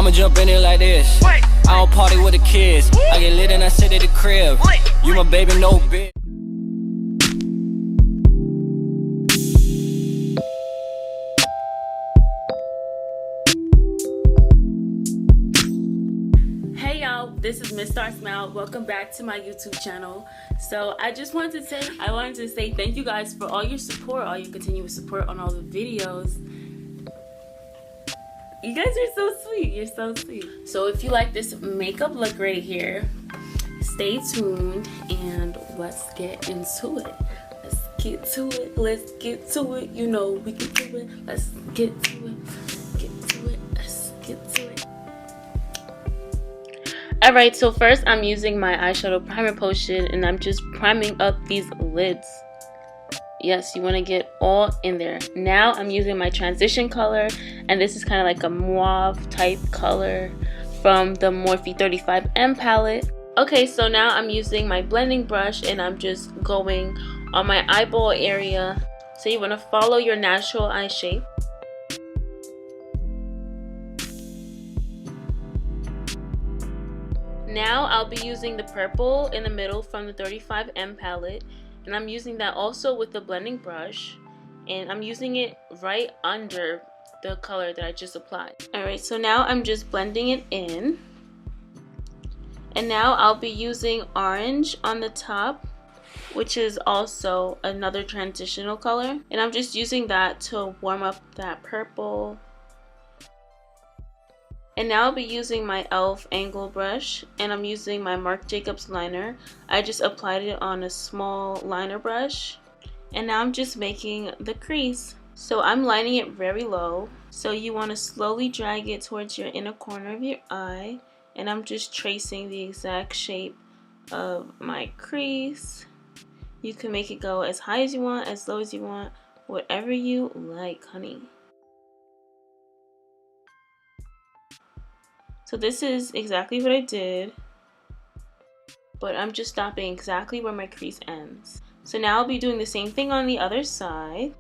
I'ma jump in it like this. I don't party with the kids. I get lit and I sit at the crib. You my baby, no bitch. This is MSSTARSMILE. Welcome back to my YouTube channel. So I wanted to say thank you guys for all your support, all your continuous support on all the videos. You guys are so sweet. You're so sweet. So if you like this makeup look right here, stay tuned and let's get into it. Let's get to it. Let's get to it. You know we can do it. Let's get to it. Get to it. Let's get to it. Alright, so first I'm using my eyeshadow primer potion and I'm just priming up these lids. Yes, you want to get all in there. Now I'm using my transition color, and this is kind of like a mauve type color from the Morphe 35M palette. Okay, so now I'm using my blending brush and I'm just going on my eyeball area. So you want to follow your natural eye shape. Now I'll be using the purple in the middle from the 35M palette, and I'm using that also with the blending brush, and I'm using it right under the color that I just applied. Alright, so now I'm just blending it in, and now I'll be using orange on the top, which is also another transitional color, and I'm just using that to warm up that purple. And now I'll be using my e.l.f. angle brush, and I'm using my Marc Jacobs liner. I just applied it on a small liner brush, and now I'm just making the crease. So I'm lining it very low, so you want to slowly drag it towards your inner corner of your eye, and I'm just tracing the exact shape of my crease. You can make it go as high as you want, as low as you want, whatever you like, honey. So this is exactly what I did, but I'm just stopping exactly where my crease ends. So now I'll be doing the same thing on the other side.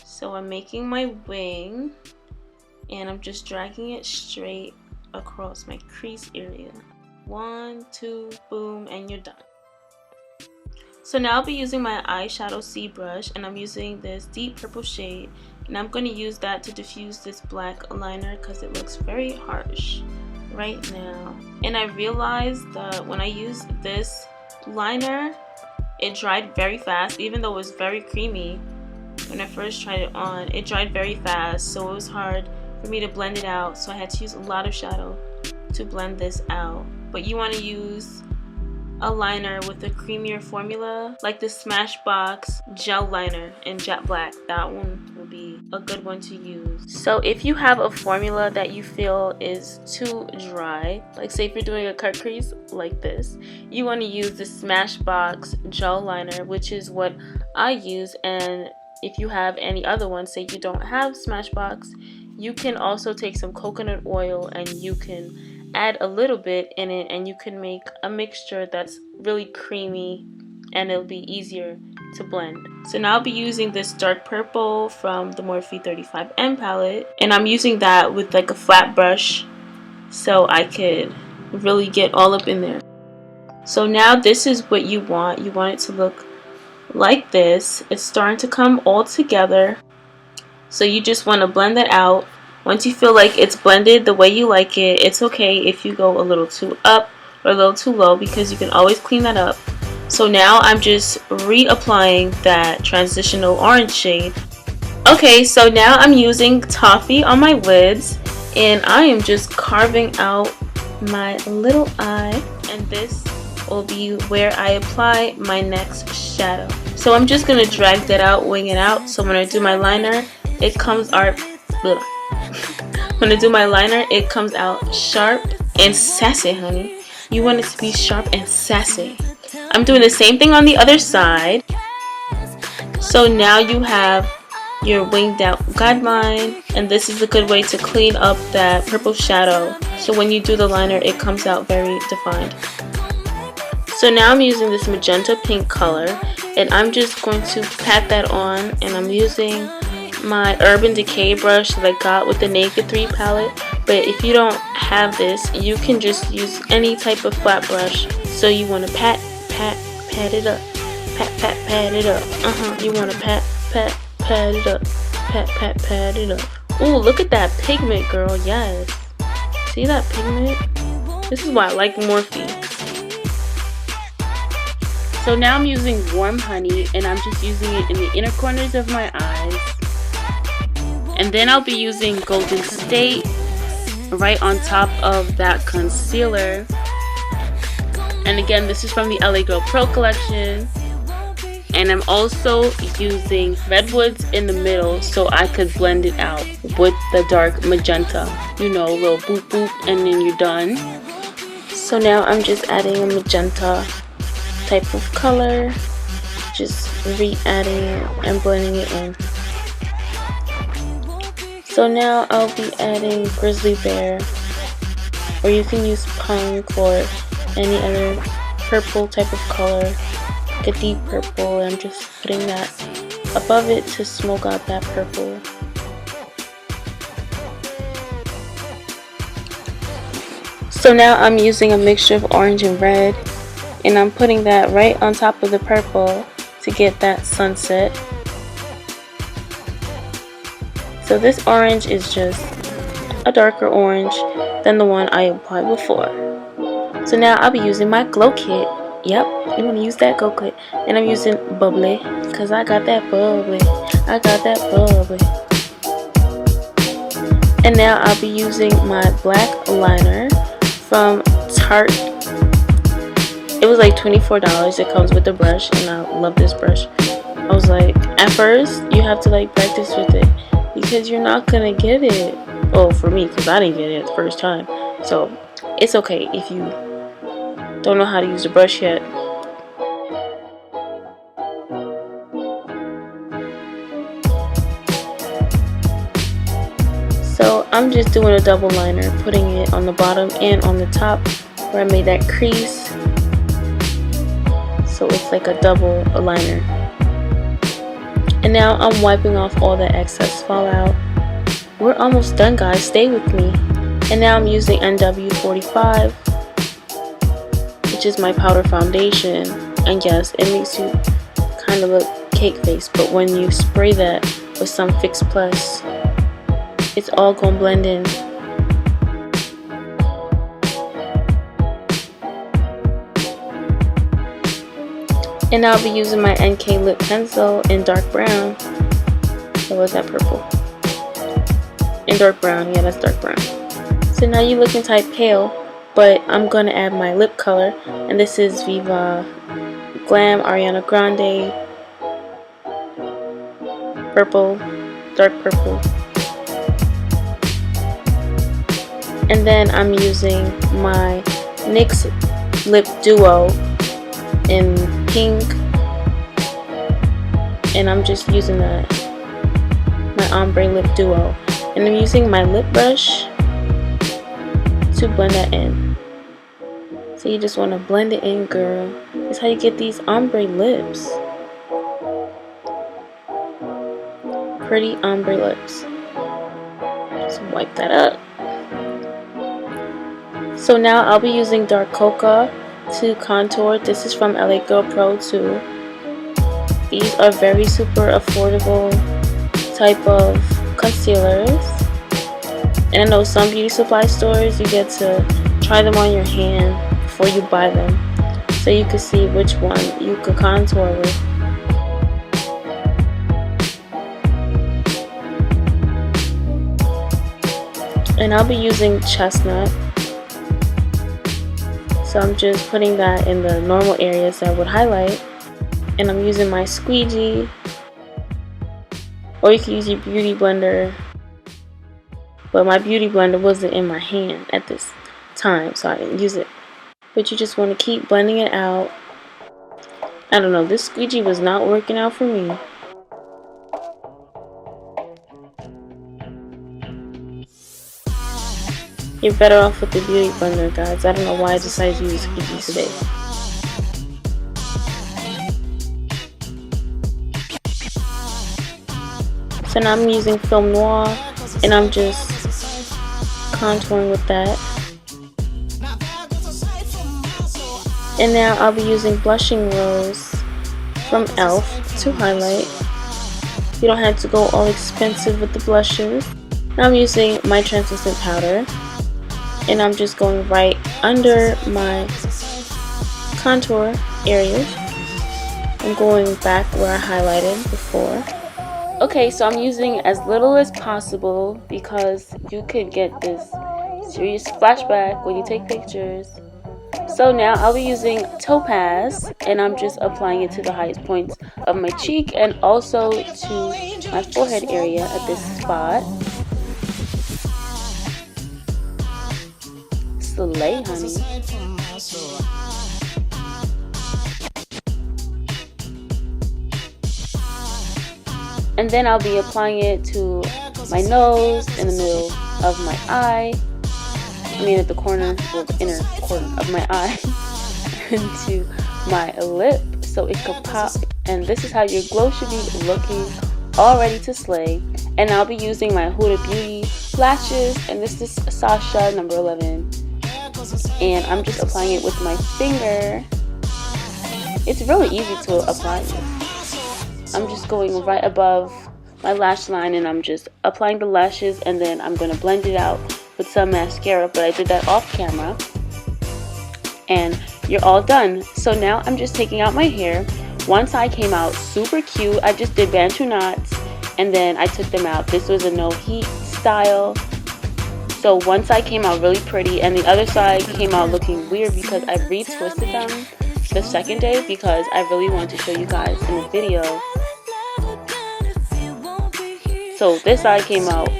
So I'm making my wing, and I'm just dragging it straight across my crease area. 1, 2, boom, and you're done. So now I'll be using my eyeshadow C brush, and I'm using this deep purple shade, and I'm going to use that to diffuse this black liner because it looks very harsh right now. And I realized that when I used this liner, it dried very fast. Even though it was very creamy when I first tried it on, it dried very fast, so it was hard for me to blend it out, so I had to use a lot of shadow to blend this out. But you want to use a liner with a creamier formula, like the Smashbox gel liner in jet black. That one will be a good one to use. So if you have a formula that you feel is too dry, like say if you're doing a cut crease like this, you want to use the Smashbox gel liner, which is what I use. And if you have any other one, say you don't have Smashbox, you can also take some coconut oil and you can add a little bit in it, and you can make a mixture that's really creamy, and it'll be easier to blend. So now I'll be using this dark purple from the Morphe 35M palette, and I'm using that with like a flat brush so I could really get all up in there. So now this is what you want. You want it to look like this. It's starting to come all together, so you just want to blend that out. Once you feel like it's blended the way you like it, it's okay if you go a little too up or a little too low, because you can always clean that up. So now I'm just reapplying that transitional orange shade. Okay, so now I'm using toffee on my lids, and I am just carving out my little eye, and this will be where I apply my next shadow. So I'm just going to drag that out, wing it out, so when I do my liner, it comes out when I do my liner, it comes out sharp and sassy, honey. You want it to be sharp and sassy. I'm doing the same thing on the other side. So now you have your winged out guideline, and this is a good way to clean up that purple shadow. So when you do the liner, it comes out very defined. So now I'm using this magenta pink color, and I'm just going to pat that on, and I'm using my Urban Decay brush that I got with the Naked 3 palette. But if you don't have this, you can just use any type of flat brush. So you want to pat it up. Pat it up. You want to pat it up. Pat it up. Ooh, look at that pigment, girl. Yes. See that pigment? This is why I like Morphe. So now I'm using Warm Honey, and I'm just using it in the inner corners of my eyes. And then I'll be using Golden State right on top of that concealer. And again, this is from the LA Girl Pro collection. And I'm also using Redwoods in the middle so I could blend it out with the dark magenta. You know, a little boop boop, and then you're done. So now I'm just adding a magenta type of color. Just re-adding it and blending it in. So now I'll be adding Grizzly Bear, or you can use Punk or any other purple type of color, like a deep purple, and I'm just putting that above it to smoke out that purple. So now I'm using a mixture of orange and red, and I'm putting that right on top of the purple to get that sunset. So this orange is just a darker orange than the one I applied before. So now I'll be using my glow kit. Yep, you want to use that glow kit. And I'm using Bubbly, because I got that bubbly. I got that bubbly. And now I'll be using my black liner from Tarte. It was like $24. It comes with the brush, and I love this brush. I was like, at first, you have to like practice with it, because you're not gonna get it. Oh, for me, because I didn't get it the first time. So it's okay if you don't know how to use the brush yet. So I'm just doing a double liner, putting it on the bottom and on the top where I made that crease. So it's like a double liner. And now I'm wiping off all the excess fallout. We're almost done, guys. Stay with me. And now I'm using NW45, which is my powder foundation. And yes, it makes you kind of look cake face, but when you spray that with some Fix Plus, it's all gonna blend in. And I'll be using my NK lip pencil in dark brown. Or was that purple? In dark brown, yeah, that's dark brown. So now you're looking type pale, but I'm gonna add my lip color, and this is Viva Glam Ariana Grande purple, dark purple. And then I'm using my NYX Lip Duo in pink, and I'm just using my Ombre Lip Duo, and I'm using my lip brush to blend that in. So you just want to blend it in, girl. That's how you get these ombre lips. Pretty ombre lips. Just wipe that up. So now I'll be using dark Coca to contour. This is from LA Girl Pro too. These are very super affordable type of concealers. And I know some beauty supply stores, you get to try them on your hand before you buy them, so you can see which one you could contour with. And I'll be using Chestnut. So I'm just putting that in the normal areas that I would highlight. And I'm using my squeegee, or you can use your beauty blender, but my beauty blender wasn't in my hand at this time, so I didn't use it. But you just want to keep blending it out. I don't know, this squeegee was not working out for me. You're better off with the beauty blender, guys. I don't know why I decided to use squeegee today. So now I'm using Film Noir, and I'm just contouring with that. And now I'll be using Blushing Rose from e.l.f. to highlight. You don't have to go all expensive with the blushes. Now I'm using my translucent powder, and I'm just going right under my contour area. I'm going back where I highlighted before. Okay, so I'm using as little as possible because you could get this serious flashback when you take pictures. So now I'll be using Topaz, and I'm just applying it to the highest points of my cheek and also to my forehead area at this spot. Slay, honey. And then I'll be applying it to my nose, in the middle of my eye, I mean at the corner, well, the inner corner of my eye, and to my lip so it could pop. And this is how your glow should be looking, all ready to slay. And I'll be using my Huda Beauty lashes, and this is Sasha number 11. And I'm just applying it with my finger. It's really easy to apply it. I'm just going right above my lash line, and I'm just applying the lashes, and then I'm going to blend it out with some mascara, but I did that off camera. And you're all done. So now I'm just taking out my hair. One side came out super cute. I just did bantu knots, and then I took them out. This was a no heat style. So one side came out really pretty, and the other side came out looking weird because I retwisted them the second day because I really wanted to show you guys in the video. So this side came out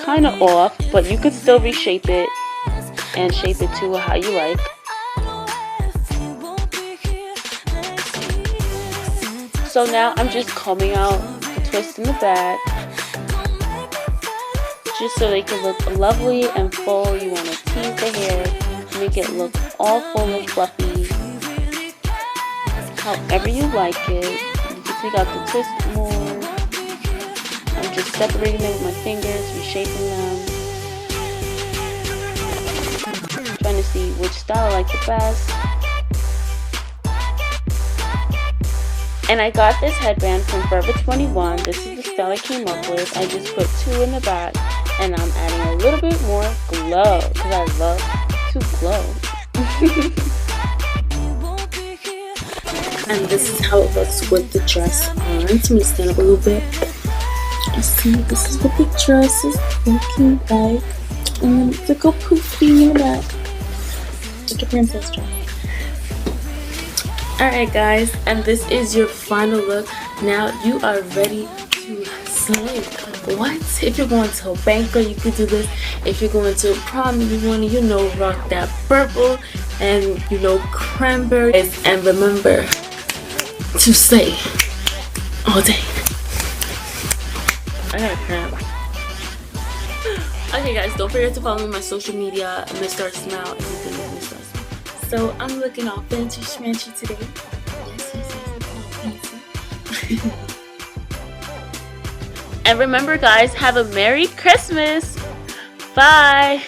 kind of off, but you could still reshape it and shape it to how you like. So now I'm just combing out the twist in the back, just so they can look lovely and full. You want to tease the hair, make it look all full and fluffy, however you like it. You can take out the twist more. I'm just separating them with my fingers, reshaping them, trying to see which style I like the best. And I got this headband from Forever 21. This is the style I came up with. I just put 2 in the back, and I'm adding a little bit more glow because I love to glow. And this is how it looks with the dress on. Let me stand up a little bit. You see, this is what the dress is looking like. And then look how poofy in the back. Like a princess dress. Alright guys, and this is your final look. Now you are ready to slay. What? If you're going to a banquet, you could do this. If you're going to a prom, you want to, you know, rock that purple and, you know, cranberry. And remember to slay all day. I got a cramp. Okay guys, don't forget to follow me on my social media, MSSTARSMILE, everything is MSSTARSMILE. So I'm looking all fancy schmancy today. Yes. And remember guys, have a Merry Christmas. Bye.